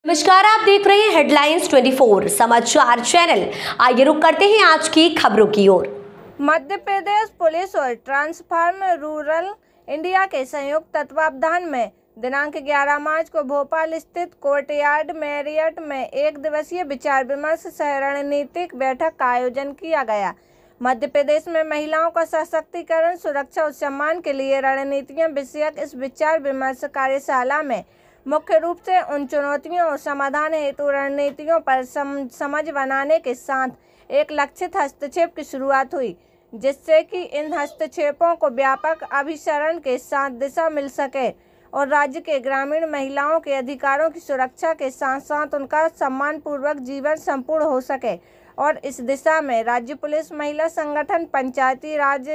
नमस्कार, आप देख रहे हैं हेडलाइंस 24 समाचार चैनल। आइए रुक करते हैं आज की खबरों की ओर। मध्य प्रदेश पुलिस और ट्रांसफॉर्म रूरल इंडिया के संयुक्त तत्वावधान में दिनांक 11 मार्च को भोपाल स्थित कोर्टयार्ड मैरियट में एक दिवसीय विचार विमर्श सह रणनीतिक बैठक का आयोजन किया गया। मध्य प्रदेश में महिलाओं का सशक्तिकरण, सुरक्षा और सम्मान के लिए रणनीतियां विषयक इस विचार विमर्श कार्यशाला में मुख्य रूप से उन चुनौतियों और समाधान हेतु रणनीतियों पर समझ बनाने के साथ एक लक्षित हस्तक्षेप की शुरुआत हुई, जिससे कि इन हस्तक्षेपों को व्यापक अभिसरण के साथ दिशा मिल सके और राज्य के ग्रामीण महिलाओं के अधिकारों की सुरक्षा के साथ साथ उनका सम्मानपूर्वक जीवन संपूर्ण हो सके। और इस दिशा में राज्य पुलिस, महिला संगठन, पंचायती राज,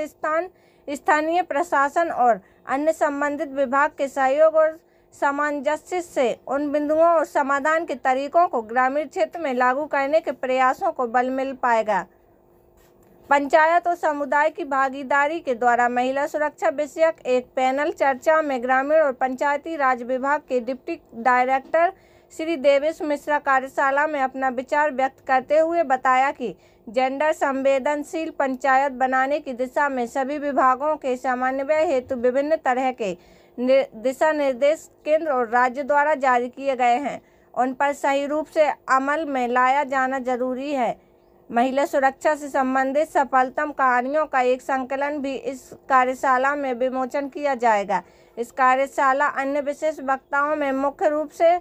स्थानीय प्रशासन और अन्य संबंधित विभाग के सहयोग और सामंजस्य से उन बिंदुओं और समाधान के तरीकों को ग्रामीण क्षेत्र में लागू करने के प्रयासों को बल मिल पाएगा। पंचायत और समुदाय की भागीदारी के द्वारा महिला सुरक्षा विषयक एक पैनल चर्चा में ग्रामीण और पंचायती राज विभाग के डिप्टी डायरेक्टर श्री देवेश मिश्रा कार्यशाला में अपना विचार व्यक्त करते हुए बताया कि जेंडर संवेदनशील पंचायत बनाने की दिशा में सभी विभागों के समन्वय हेतु विभिन्न तरह के दिशा निर्देश केंद्र और राज्य द्वारा जारी किए गए हैं, उन पर सही रूप से अमल में लाया जाना जरूरी है। महिला सुरक्षा से संबंधित सफलतम कहानियों का एक संकलन भी इस कार्यशाला में विमोचन किया जाएगा। इस कार्यशाला अन्य विशेष वक्ताओं में मुख्य रूप से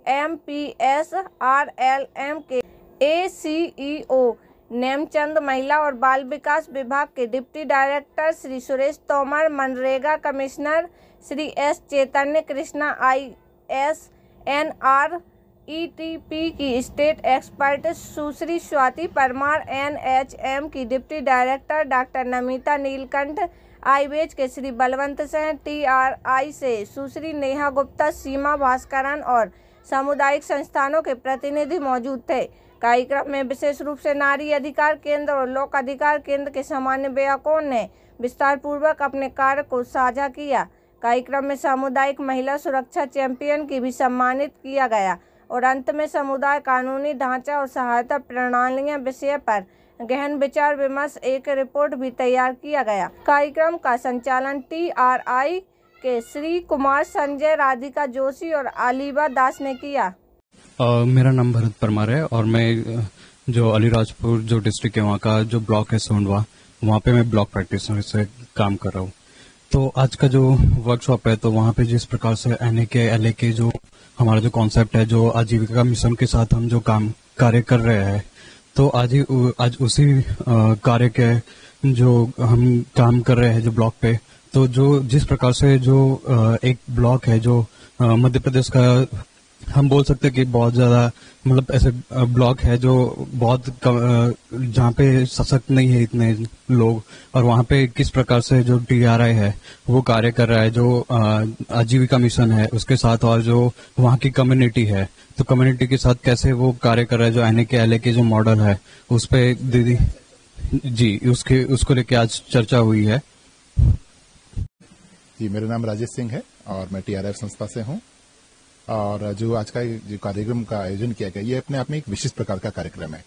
MPSRLM के ACEO नेमचंद, महिला और बाल विकास विभाग के deputy director Shri Suresh Tomar, MNREGA commissioner Shri S Chaitanya Krishna, ISNR-ETP की state expert Sushri Swati Parmar, NHM की deputy director doctor Namita Neelkanth, आईवेज के श्री बलवंत सिंह, TRI से सुश्री नेहा गुप्ता, सीमा भास्करन और सामुदायिक संस्थानों के प्रतिनिधि मौजूद थे। कार्यक्रम में विशेष रूप से नारी अधिकार केंद्र और लोक अधिकार केंद्र के समन्वयकों ने विस्तार पूर्वक अपने कार्य को साझा किया। कार्यक्रम में सामुदायिक महिला सुरक्षा चैंपियन की भी सम्मानित किया गया और अंत में समुदाय कानूनी ढांचा और सहायता प्रणालियां विषय पर गहन विचार विमर्श एक रिपोर्ट भी तैयार किया गया। कार्यक्रम का संचालन TRI के श्री कुमार, संजय, राधिका जोशी और अलीबा दास ने किया। मेरा नाम भरत परमार है और मैं जो अलीराजपुर जो डिस्ट्रिक्ट है वहाँ का जो ब्लॉक है सोंडवा, वहाँ पे मैं ब्लॉक प्रैक्टिशनर से काम कर रहा हूँ। तो आज का जो वर्कशॉप है तो वहाँ पे जिस प्रकार से NAK-LAK जो हमारा जो कॉन्सेप्ट है, जो आजीविका मिशन के साथ हम जो कार्य कर रहे हैं, तो आज उसी कार्य के जो हम काम कर रहे हैं जो ब्लॉक पे, तो जो जिस प्रकार से जो एक ब्लॉक है जो मध्य प्रदेश का हम बोल सकते हैं कि बहुत ज्यादा मतलब ऐसे ब्लॉक है जो बहुत जहाँ पे सशक्त नहीं है इतने लोग, और वहाँ पे किस प्रकार से जो TRI है वो कार्य कर रहा है, जो आजीविका मिशन है उसके साथ, और जो वहाँ की कम्युनिटी है तो कम्युनिटी के साथ कैसे वो कार्य कर रहा है, जो NAK-LAK जो मॉडल है उस पे दीदी जी उसको लेके आज चर्चा हुई है। जी, मेरा नाम राजेश सिंह है और मैं TRF संस्था से हूँ। और जो आज का जो कार्यक्रम का आयोजन किया गया, ये अपने आप में एक विशिष्ट प्रकार का कार्यक्रम है।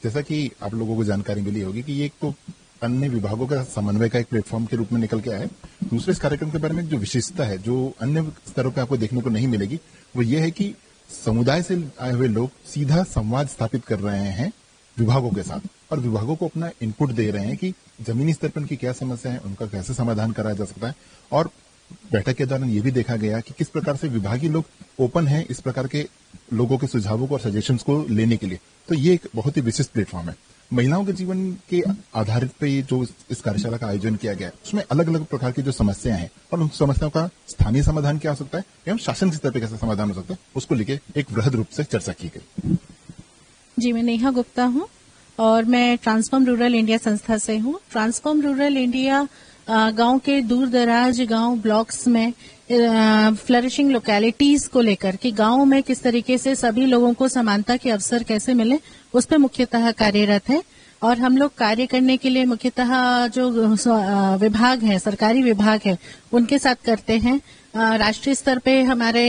जैसा कि आप लोगों को जानकारी मिली होगी कि ये एक तो अन्य विभागों का समन्वय का एक प्लेटफॉर्म के रूप में निकल के आया है। दूसरे इस कार्यक्रम के बारे में जो विशेषता है, जो अन्य स्तरों पे आपको देखने को नहीं मिलेगी, वो ये है कि समुदाय से आए हुए लोग सीधा संवाद स्थापित कर रहे हैं विभागों के साथ और विभागों को अपना इनपुट दे रहे हैं कि जमीनी स्तर पर उनकी क्या समस्या है, उनका कैसे समाधान कराया जा सकता है। और बैठक के दौरान ये भी देखा गया कि किस प्रकार से विभागीय लोग ओपन हैं इस प्रकार के लोगों के सुझावों को और सजेशंस को लेने के लिए। तो ये एक बहुत ही विशिष्ट प्लेटफॉर्म है। महिलाओं के जीवन के आधारित पे जो इस कार्यशाला का आयोजन किया गया है, उसमें अलग अलग प्रकार की जो समस्याएं हैं और उन समस्याओं का स्थानीय समाधान क्या हो सकता है एवं शासन के स्तर पर कैसे समाधान हो सकता है, उसको लेके एक वृहद रूप से चर्चा की गई। जी, मैं नेहा गुप्ता हूँ और मैं ट्रांसफॉर्म रूरल इंडिया संस्था से हूँ। ट्रांसफॉर्म रूरल इंडिया गांव के दूर दराज गांव ब्लॉक्स में फ्लरिशिंग लोकेलिटीज को लेकर कि गांव में किस तरीके से सभी लोगों को समानता के अवसर कैसे मिले, उस पर मुख्यतः कार्यरत है। और हम लोग कार्य करने के लिए मुख्यतः जो विभाग है, सरकारी विभाग है, उनके साथ करते हैं। राष्ट्रीय स्तर पे हमारे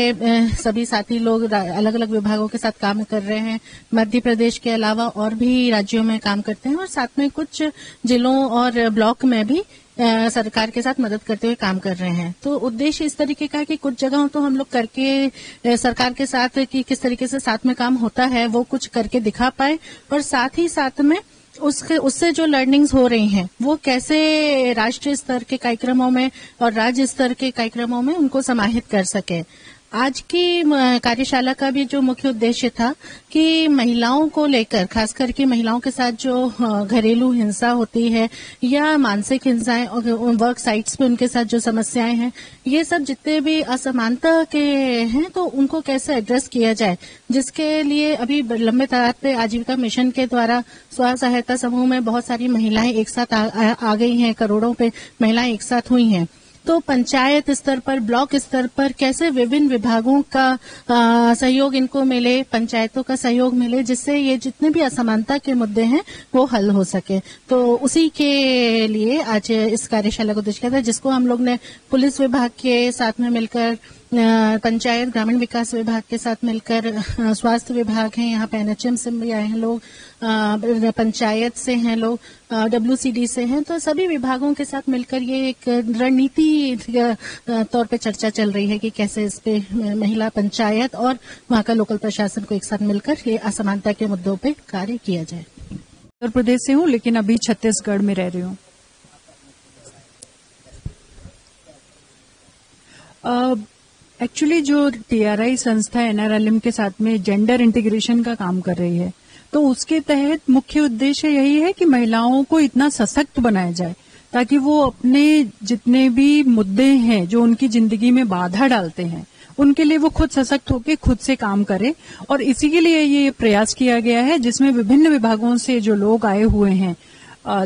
सभी साथी लोग अलग अलग विभागों के साथ काम कर रहे हैं। मध्य प्रदेश के अलावा और भी राज्यों में काम करते हैं और साथ में कुछ जिलों और ब्लॉक में भी सरकार के साथ मदद करते हुए काम कर रहे हैं। तो उद्देश्य इस तरीके का है कि कुछ जगहों तो हम लोग करके सरकार के साथ कि किस तरीके से साथ में काम होता है वो कुछ करके दिखा पाए और साथ ही साथ में उससे जो लर्निंग्स हो रही हैं वो कैसे राष्ट्रीय स्तर के कार्यक्रमों में और राज्य स्तर के कार्यक्रमों में उनको समाहित कर सके। आज की कार्यशाला का भी जो मुख्य उद्देश्य था कि महिलाओं को लेकर, खास करके महिलाओं के साथ जो घरेलू हिंसा होती है या मानसिक हिंसाएं और वर्क साइट्स पे उनके साथ जो समस्याएं हैं, ये सब जितने भी असमानता के हैं तो उनको कैसे एड्रेस किया जाए, जिसके लिए अभी लंबे तादाद पे आजीविका मिशन के द्वारा स्व सहायता समूह में बहुत सारी महिलाएं एक साथ आ गई हैं, करोड़ों पे महिलाएं एक साथ हुई हैं। तो पंचायत स्तर पर, ब्लॉक स्तर पर कैसे विभिन्न विभागों का सहयोग इनको मिले, पंचायतों का सहयोग मिले, जिससे ये जितने भी असमानता के मुद्दे हैं वो हल हो सके। तो उसी के लिए आज इस कार्यशाला को उद्देश्य किया था, जिसको हम लोग ने पुलिस विभाग के साथ में मिलकर, पंचायत ग्रामीण विकास विभाग के साथ मिलकर, स्वास्थ्य विभाग है, यहाँ पे NHM से भी आए हैं लोग, पंचायत से हैं लोग, WCD से हैं, तो सभी विभागों के साथ मिलकर ये एक रणनीति तौर पे चर्चा चल रही है कि कैसे इस पे महिला पंचायत और वहाँ का लोकल प्रशासन को एक साथ मिलकर ये असमानता के मुद्दों पे कार्य किया जाए। उत्तर प्रदेश से हूँ लेकिन अभी छत्तीसगढ़ में रह रही हूँ। एक्चुअली जो TRI संस्था NRLM के साथ में जेंडर इंटीग्रेशन का काम कर रही है, तो उसके तहत मुख्य उद्देश्य यही है कि महिलाओं को इतना सशक्त बनाया जाए ताकि वो अपने जितने भी मुद्दे हैं जो उनकी जिंदगी में बाधा डालते हैं उनके लिए वो खुद सशक्त होकर खुद से काम करे। और इसी के लिए ये प्रयास किया गया है जिसमें विभिन्न विभागों से जो लोग आए हुए हैं,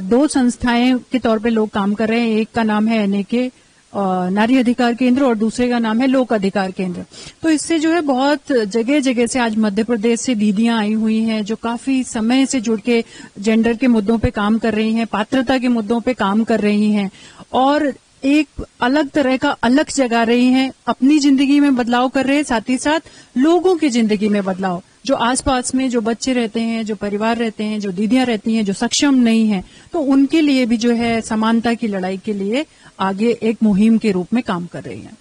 2 संस्थाएं के तौर पे लोग काम कर रहे हैं। एक का नाम है NAK नारी अधिकार केंद्र और दूसरे का नाम है लोक अधिकार केंद्र। तो इससे जो है बहुत जगह जगह से आज मध्य प्रदेश से दीदियां आई हुई हैं जो काफी समय से जुड़ के जेंडर के मुद्दों पे काम कर रही हैं, पात्रता के मुद्दों पे काम कर रही हैं और एक अलग तरह का अलग जगा रही हैं, अपनी जिंदगी में बदलाव कर रहे हैं, साथ ही साथ लोगों की जिंदगी में बदलाव। जो आसपास में जो बच्चे रहते हैं, जो परिवार रहते हैं, जो दीदियां रहती हैं, जो सक्षम नहीं है, तो उनके लिए भी जो है समानता की लड़ाई के लिए आगे एक मुहिम के रूप में काम कर रही हैं।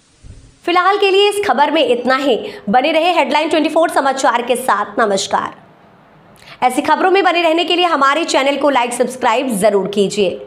फिलहाल के लिए इस खबर में इतना ही। बने रहे हेडलाइन 24 समाचार के साथ। नमस्कार। ऐसी खबरों में बने रहने के लिए हमारे चैनल को लाइक, सब्सक्राइब जरूर कीजिए।